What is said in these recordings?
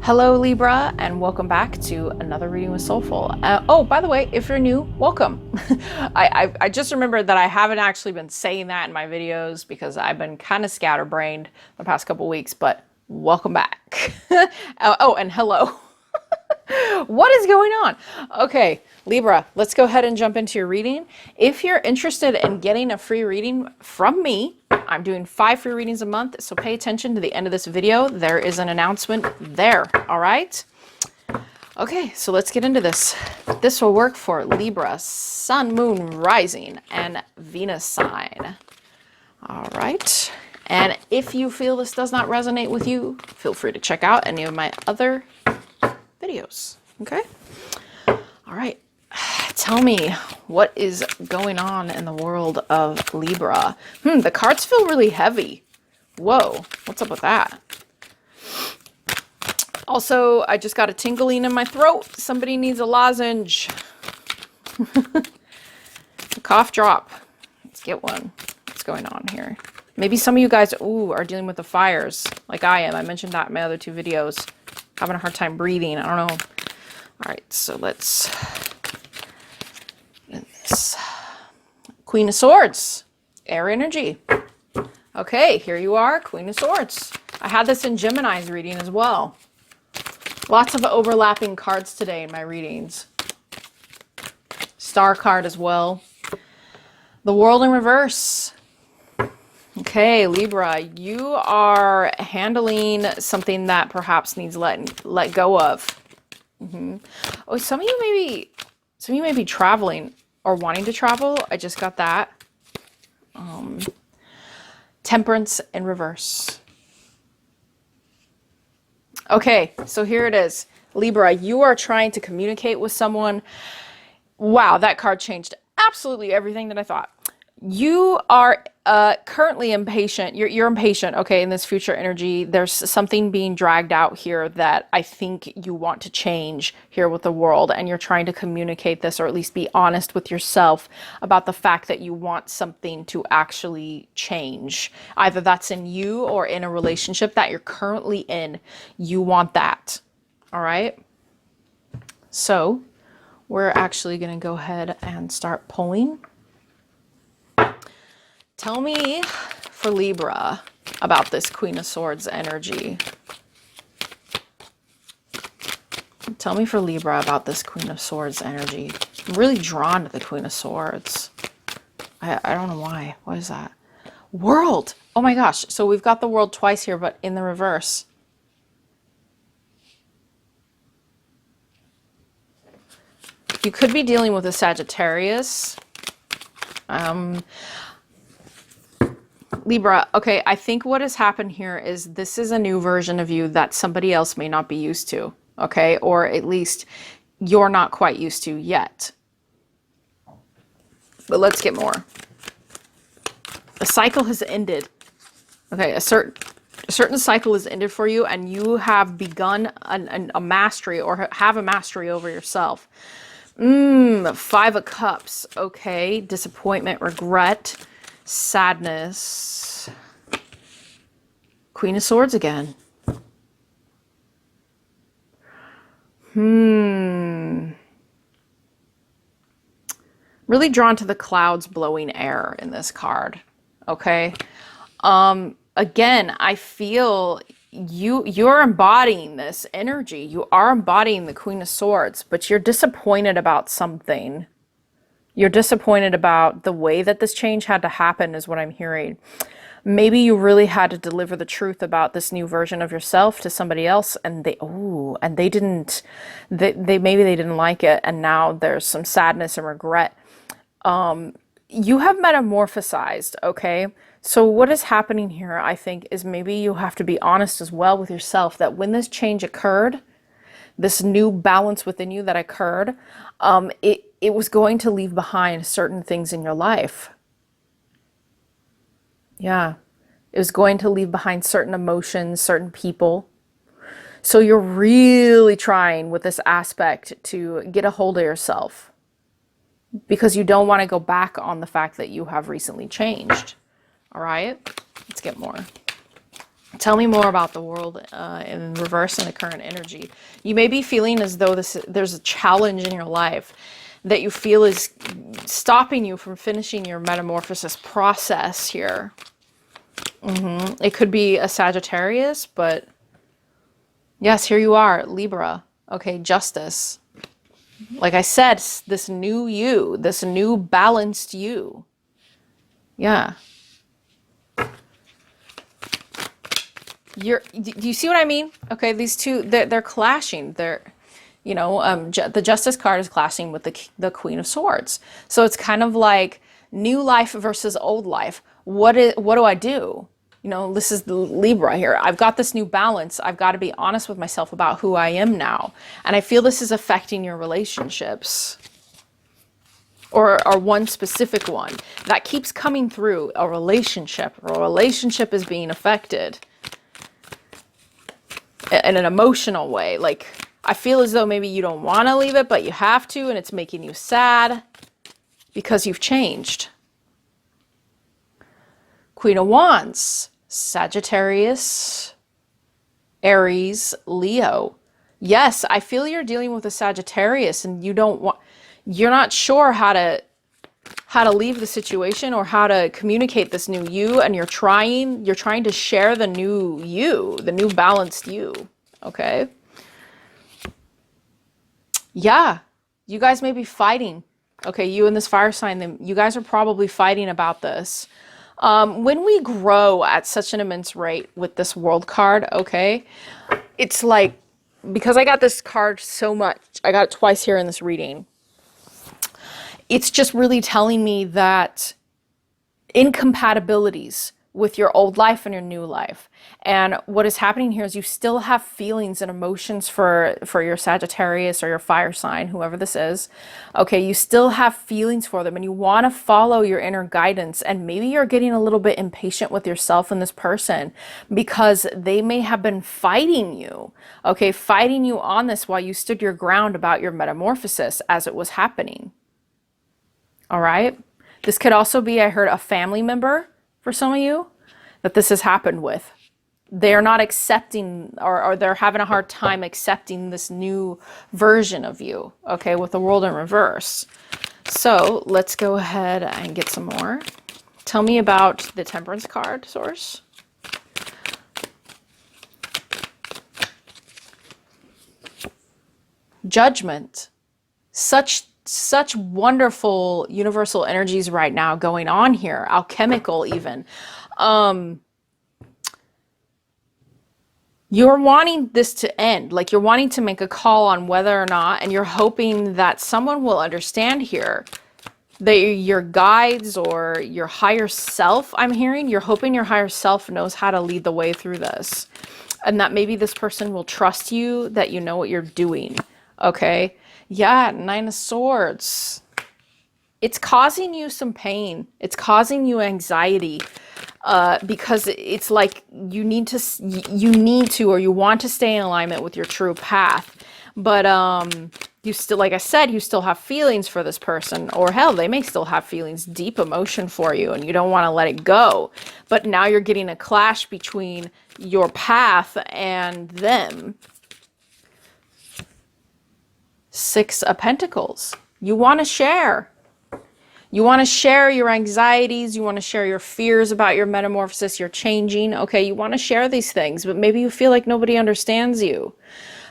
Hello Libra, and welcome back to another reading with Soulful. Oh, by the way, if you're new, welcome. I just remembered that I haven't actually been saying that in my videos because I've been kind of scatterbrained the past couple weeks, but welcome back. Oh, and hello. What is going on? Okay, Libra, let's go ahead and jump into your reading. If you're interested in getting a free reading from me, I'm doing 5 free readings a month, so pay attention to the end of this video. There is an announcement there, all right? Okay, so let's get into this. This will work for Libra, Sun, Moon, Rising, and Venus sign. All right. And if you feel this does not resonate with you, feel free to check out any of my other videos. Okay. All right. Tell me what is going on in the world of Libra. The cards feel really heavy. Whoa. What's up with that? Also, I just got a tingling in my throat. Somebody needs a lozenge. A cough drop. Let's get one. What's going on here? Maybe some of you guys, are dealing with the fires like I am. I mentioned that in my other 2 videos. Having a hard time breathing. I don't know. All right, so let's get this. Queen of Swords, air energy. Okay, here you are, Queen of Swords. I had this in Gemini's reading as well. Lots of overlapping cards today in my readings. Star card as well. The World in reverse. Okay, Libra, you are handling something that perhaps needs let go of. Oh, some of you may be traveling or wanting to travel. I just got that. Temperance in reverse. Okay, so here it is. Libra, you are trying to communicate with someone. Wow, that card changed absolutely everything that I thought. You are currently impatient. You're impatient, okay, in this future energy. There's something being dragged out here that I think you want to change here with the world, and you're trying to communicate this, or at least be honest with yourself about the fact that you want something to actually change. Either that's in you or in a relationship that you're currently in. You want that, all right? So we're actually going to go ahead and start pulling. Tell me for Libra about this Queen of Swords energy. Tell me for Libra about this Queen of Swords energy. I'm really drawn to the Queen of Swords. I don't know why. What is that? World! Oh my gosh. So we've got the World twice here, but in the reverse. You could be dealing with a Sagittarius. Libra, okay, I think what has happened here is this is a new version of you that somebody else may not be used to, okay? Or at least you're not quite used to yet. But let's get more. A cycle has ended. Okay, a certain cycle has ended for you, and you have begun a mastery, or have a mastery over yourself. 5 of Cups, okay. Disappointment, regret, sadness. Queen of Swords again. Really drawn to the clouds blowing air in this card. Okay. Again, I feel you're embodying this energy. You are embodying the Queen of Swords, but you're disappointed about something. You're disappointed about the way that this change had to happen, is what I'm hearing. Maybe you really had to deliver the truth about this new version of yourself to somebody else, and they didn't like it, and now there's some sadness and regret. You have metamorphosized, okay? So what is happening here, I think, is maybe you have to be honest as well with yourself that when this change occurred, this new balance within you that occurred, it was going to leave behind certain things in your life. Yeah, it was going to leave behind certain emotions, certain people. So you're really trying with this aspect to get a hold of yourself because you don't want to go back on the fact that you have recently changed. All right, let's get more. Tell me more about the world in reverse in the current energy. You may be feeling as though there's a challenge in your life that you feel is stopping you from finishing your metamorphosis process here. It could be a Sagittarius, but yes, here you are, Libra. Okay, justice. Like I said, this new you, this new balanced you. Yeah. Do you see what I mean? Okay, these two, they're clashing. They're, you know, the Justice card is clashing with the Queen of Swords. So it's kind of like new life versus old life. What do I do? You know, this is the Libra here. I've got this new balance. I've got to be honest with myself about who I am now. And I feel this is affecting your relationships. Or one specific one that keeps coming through. A relationship is being affected in an emotional way. Like, I feel as though maybe you don't want to leave it, but you have to, and it's making you sad because you've changed. Queen of Wands, Sagittarius, Aries, Leo. Yes, I feel you're dealing with a Sagittarius and you're not sure how to leave the situation or how to communicate this new you, and you're trying to share the new you, the new balanced you. Okay? Yeah, you guys may be fighting. Okay, you and this fire sign, you guys are probably fighting about this. When we grow at such an immense rate with this world card, okay, it's like, because I got this card so much, I got it twice here in this reading. It's just really telling me that incompatibilities with your old life and your new life. And what is happening here is you still have feelings and emotions for your Sagittarius or your fire sign, whoever this is. Okay, you still have feelings for them and you want to follow your inner guidance. And maybe you're getting a little bit impatient with yourself and this person because they may have been fighting you. Okay, fighting you on this while you stood your ground about your metamorphosis as it was happening. All right. This could also be, I heard, a family member for some of you that this has happened with. They're not accepting, or they're having a hard time accepting this new version of you, okay, with the world in reverse. So let's go ahead and get some more. Tell me about the Temperance card, Source. Judgment. Such wonderful universal energies right now going on here, alchemical even. You're wanting this to end, like you're wanting to make a call on whether or not, and you're hoping that someone will understand here, that your guides or your higher self, I'm hearing, you're hoping your higher self knows how to lead the way through this, and that maybe this person will trust you, that you know what you're doing. Okay. Yeah, 9 of Swords. It's causing you some pain. It's causing you anxiety because it's like you need to, or you want to stay in alignment with your true path. But you still, like I said, you still have feelings for this person, or hell, they may still have feelings, deep emotion for you, and you don't want to let it go. But now you're getting a clash between your path and them. 6 of Pentacles. You want to share. You want to share your anxieties. You want to share your fears about your metamorphosis, your changing. Okay, you want to share these things, but maybe you feel like nobody understands you.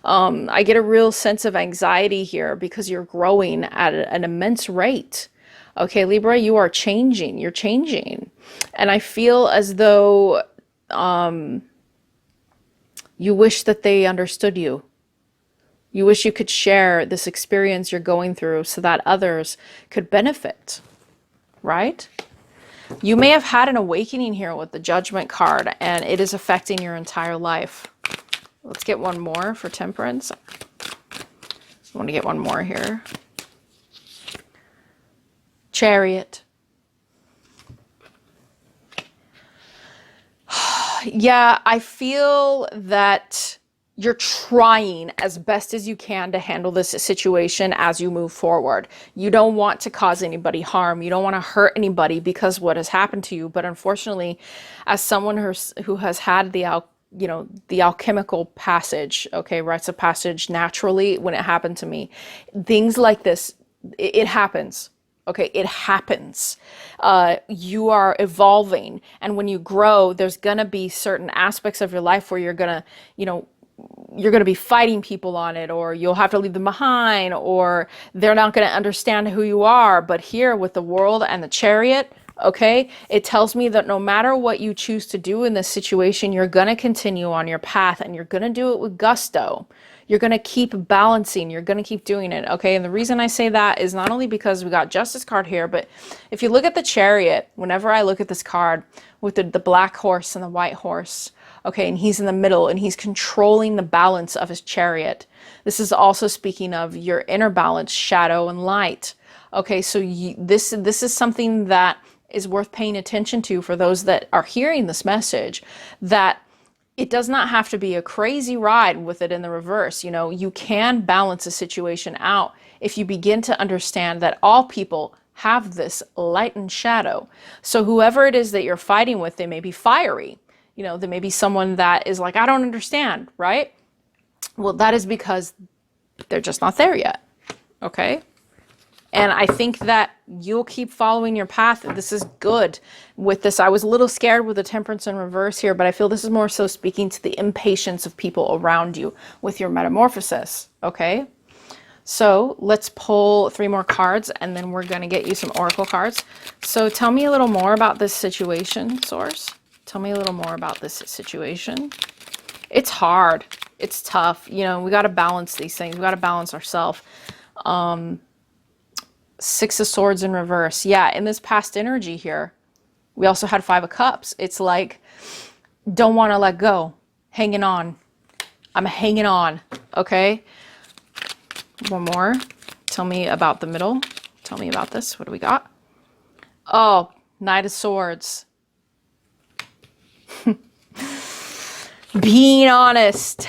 I get a real sense of anxiety here because you're growing at an immense rate. Okay, Libra, you are changing. You're changing. And I feel as though you wish that they understood you. You wish you could share this experience you're going through so that others could benefit, right? You may have had an awakening here with the Judgment card, and it is affecting your entire life. Let's get one more for Temperance. I want to get one more here. Chariot. Yeah, I feel that you're trying as best as you can to handle this situation as you move forward. You don't want to cause anybody harm. You don't want to hurt anybody because what has happened to you. But unfortunately, as someone who has had the you know, the alchemical passage, okay, rites of passage naturally when it happened to me. Things like this, it happens. Okay, it happens. You are evolving, and when you grow, there's gonna be certain aspects of your life where you're gonna, you know, you're going to be fighting people on it, or you'll have to leave them behind, or they're not going to understand who you are. But here with the World and the Chariot, okay, it tells me that no matter what you choose to do in this situation, you're going to continue on your path, and you're going to do it with gusto. You're going to keep balancing. You're going to keep doing it. Okay. And the reason I say that is not only because we got Justice card here, but if you look at the Chariot, whenever I look at this card with the black horse and the white horse, okay, and he's in the middle and he's controlling the balance of his chariot. This is also speaking of your inner balance, shadow and light. Okay, so this is something that is worth paying attention to for those that are hearing this message, that it does not have to be a crazy ride with it in the reverse. You know, you can balance a situation out if you begin to understand that all people have this light and shadow. So whoever it is that you're fighting with, they may be fiery. You know, there may be someone that is like, I don't understand, right? Well, that is because they're just not there yet, okay? And I think that you'll keep following your path. This is good with this. I was a little scared with the Temperance in reverse here, but I feel this is more so speaking to the impatience of people around you with your metamorphosis, okay? So let's pull 3 more cards, and then we're going to get you some oracle cards. So tell me a little more about this situation, Source. Tell me a little more about this situation. It's hard. It's tough. You know, we got to balance these things. We got to balance ourselves. 6 of Swords in reverse. Yeah, in this past energy here, we also had 5 of Cups. It's like, don't want to let go. Hanging on. I'm hanging on. Okay. One more. Tell me about the middle. Tell me about this. What do we got? Oh, Knight of Swords. Being honest,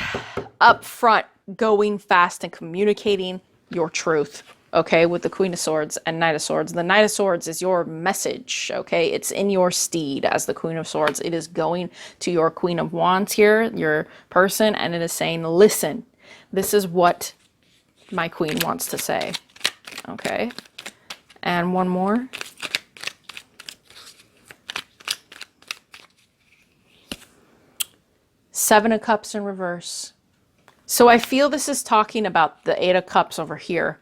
upfront, going fast, and communicating your truth, okay, with the Queen of Swords and Knight of Swords. The Knight of Swords is your message, okay? It's in your steed as the Queen of Swords. It is going to your Queen of Wands here, your person, and it is saying, listen, this is what my queen wants to say, okay? And one more. Seven of Cups in reverse. So I feel this is talking about the 8 of Cups over here.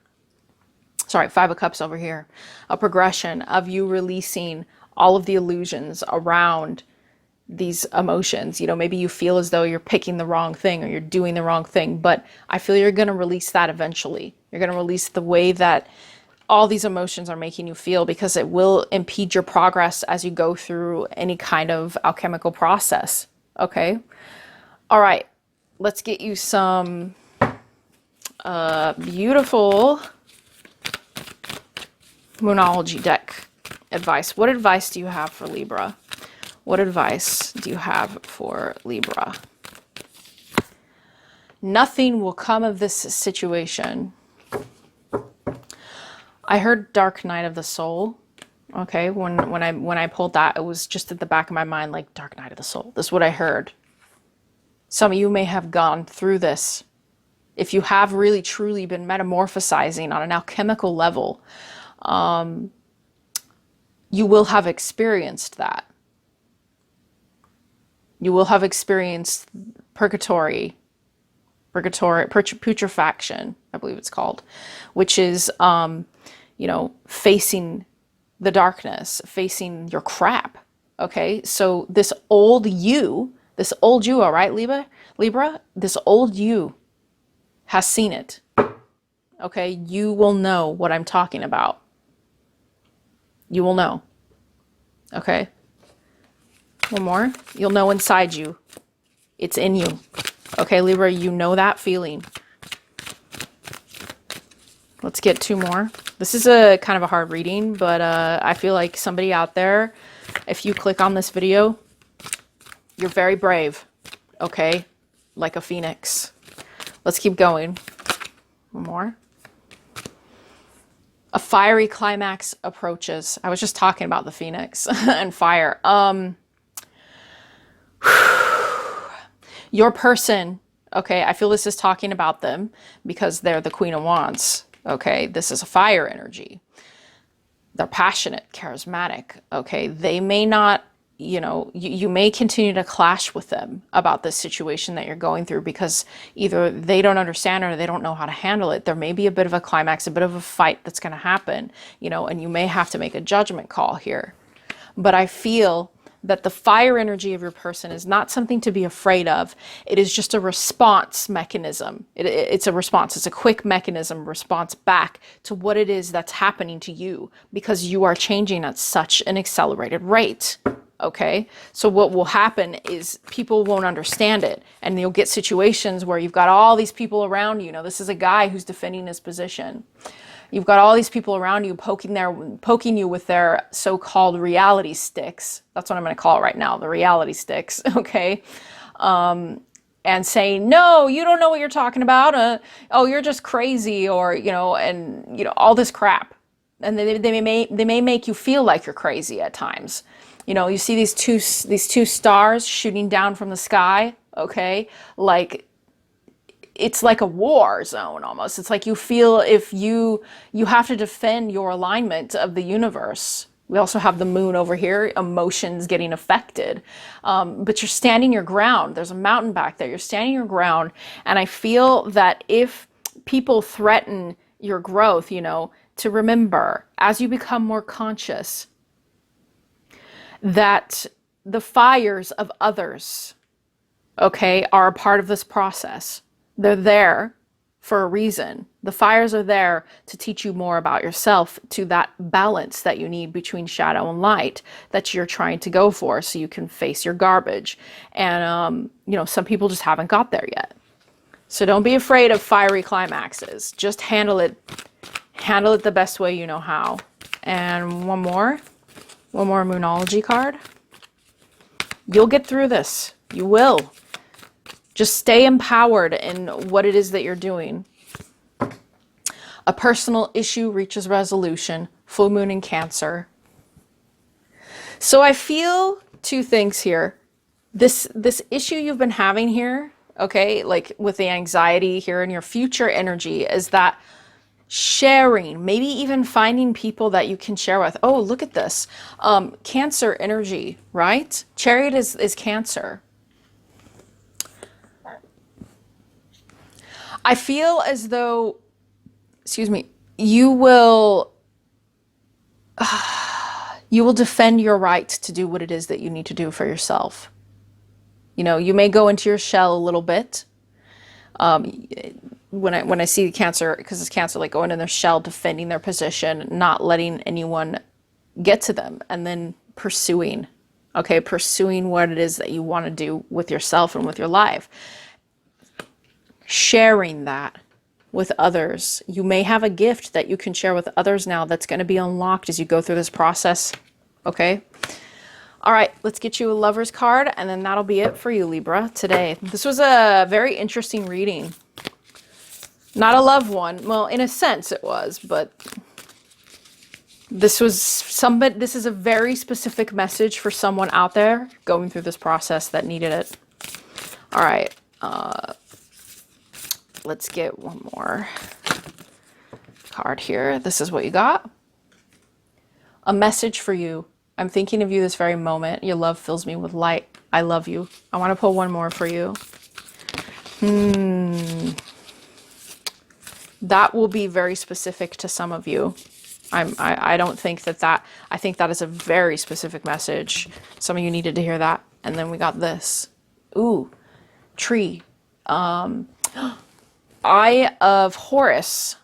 Sorry, 5 of Cups over here. A progression of you releasing all of the illusions around these emotions. You know, maybe you feel as though you're picking the wrong thing or you're doing the wrong thing, but I feel you're going to release that eventually. You're going to release the way that all these emotions are making you feel, because it will impede your progress as you go through any kind of alchemical process. Okay. All right, let's get you some beautiful Moonology deck advice. What advice do you have for Libra? What advice do you have for Libra? Nothing will come of this situation. I heard Dark Night of the Soul. Okay, when I pulled that, it was just at the back of my mind, like Dark Night of the Soul. This is what I heard. Some of you may have gone through this. If you have really truly been metamorphosizing on an alchemical level, you will have experienced that. You will have experienced putrefaction, I believe it's called, which is, you know, facing the darkness, facing your crap. Okay, so this old you, all right, Libra, this old you has seen it. Okay, you will know what I'm talking about. You will know. Okay. One more. You'll know inside you. It's in you. Okay, Libra, you know that feeling. Let's get 2 more. This is a kind of a hard reading, but I feel like somebody out there, if you click on this video, you're very brave. Okay? Like a phoenix. Let's keep going. One more. A fiery climax approaches. I was just talking about the phoenix and fire. Your person, okay, I feel this is talking about them because they're the Queen of Wands. Okay, this is a fire energy. They're passionate, charismatic. Okay, they may not, you know, you may continue to clash with them about this situation that you're going through because either they don't understand or they don't know how to handle it. There may be a bit of a climax, a bit of a fight that's going to happen, you know, and you may have to make a judgment call here. But I feel that the fire energy of your person is not something to be afraid of. It is just a response mechanism. It's a response. It's a quick mechanism response back to what it is that's happening to you because you are changing at such an accelerated rate. Okay, so what will happen is people won't understand it, and you'll get situations where you've got all these people around you. You know, this is a guy who's defending his position. You've got all these people around you poking you with their so-called reality sticks. That's what I'm going to call it right now, the reality sticks, okay? And saying, no, you don't know what you're talking about. Oh, you're just crazy, or, you know, and, you know, all this crap. And they may make you feel like you're crazy at times. You know, you see these two stars shooting down from the sky, okay? Like, it's like a war zone almost. It's like you feel if you have to defend your alignment of the universe. We also have the moon over here, emotions getting affected. But you're standing your ground. There's a mountain back there. You're standing your ground. And I feel that if people threaten your growth, you know, to remember as you become more conscious that the fires of others, okay, are a part of this process. They're there for a reason. The fires are there to teach you more about yourself, to that balance that you need between shadow and light that you're trying to go for so you can face your garbage. And, you know, some people just haven't got there yet. So don't be afraid of fiery climaxes. Just handle it the best way you know how. And one more Moonology card. You'll get through this. You will. Just stay empowered in what it is that you're doing. A personal issue reaches resolution. Full moon in Cancer. So I feel two things here. This issue you've been having here, okay, like with the anxiety here in your future energy, is that sharing, maybe even finding people that you can share with. Oh, look at this. Cancer energy, right? Chariot is Cancer. I feel as though, excuse me, you will defend your right to do what it is that you need to do for yourself. You know, you may go into your shell a little bit. When I see Cancer, because it's Cancer, like going in their shell, defending their position, not letting anyone get to them, and then pursuing what it is that you want to do with yourself and with your life. Sharing that with others. You may have a gift that you can share with others now that's going to be unlocked as you go through this process. Okay? All right, let's get you a Lover's card, and then that'll be it for you, Libra, today. This was a very interesting reading. Not a love one. Well, in a sense it was, but this is a very specific message for someone out there going through this process that needed it. All right. Let's get one more card here. This is what you got. A message for you. I'm thinking of you this very moment. Your love fills me with light. I love you. I want to pull one more for you. That will be very specific to some of you. I don't think that I think that is a very specific message. Some of you needed to hear that. And then we got this. Ooh, tree. Eye of Horus.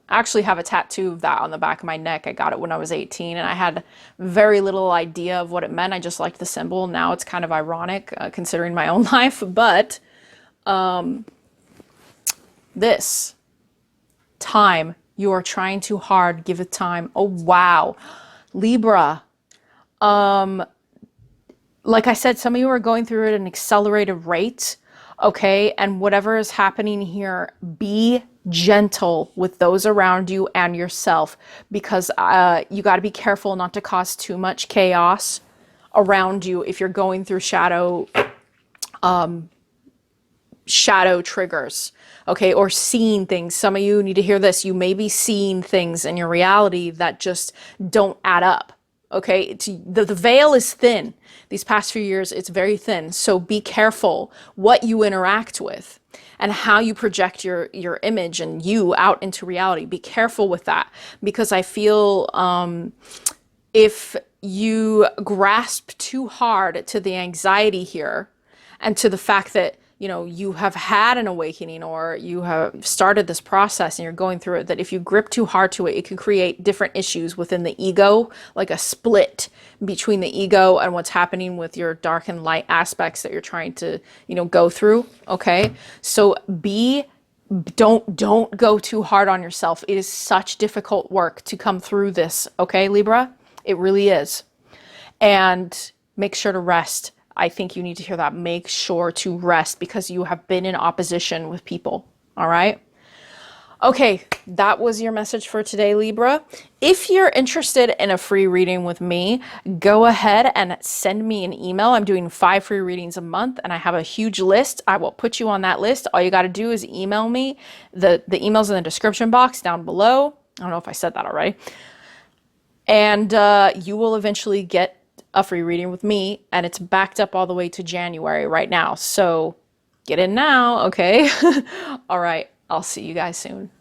I actually have a tattoo of that on the back of my neck. I got it when I was 18, and I had very little idea of what it meant. I just liked the symbol. Now it's kind of ironic considering my own life, but this time, you are trying too hard, give it time. Oh, wow. Libra. Like I said, some of you are going through it at an accelerated rate. Okay, and whatever is happening here, be gentle with those around you and yourself, because you got to be careful not to cause too much chaos around you if you're going through shadow shadow triggers, okay, or seeing things. Some of you need to hear this. You may be seeing things in your reality that just don't add up. Okay, the veil is thin. These past few years, it's very thin. So be careful what you interact with and how you project your image and you out into reality. Be careful with that, because I feel if you grasp too hard to the anxiety here and to the fact that, you know, you have had an awakening or you have started this process and you're going through it, that if you grip too hard to it, it can create different issues within the ego, like a split between the ego and what's happening with your dark and light aspects that you're trying to, you know, go through. Okay. So don't go too hard on yourself. It is such difficult work to come through this. Okay, Libra, it really is. And make sure to rest. I think you need to hear that. Make sure to rest, because you have been in opposition with people. All right. Okay, that was your message for today, Libra. If you're interested in a free reading with me, go ahead and send me an email. I'm doing 5 free readings a month, and I have a huge list. I will put you on that list. All you got to do is email me. The email's in the description box down below. I don't know if I said that already. And you will eventually get a free reading with me, and it's backed up all the way to January right now. So get in now, okay? All right, I'll see you guys soon.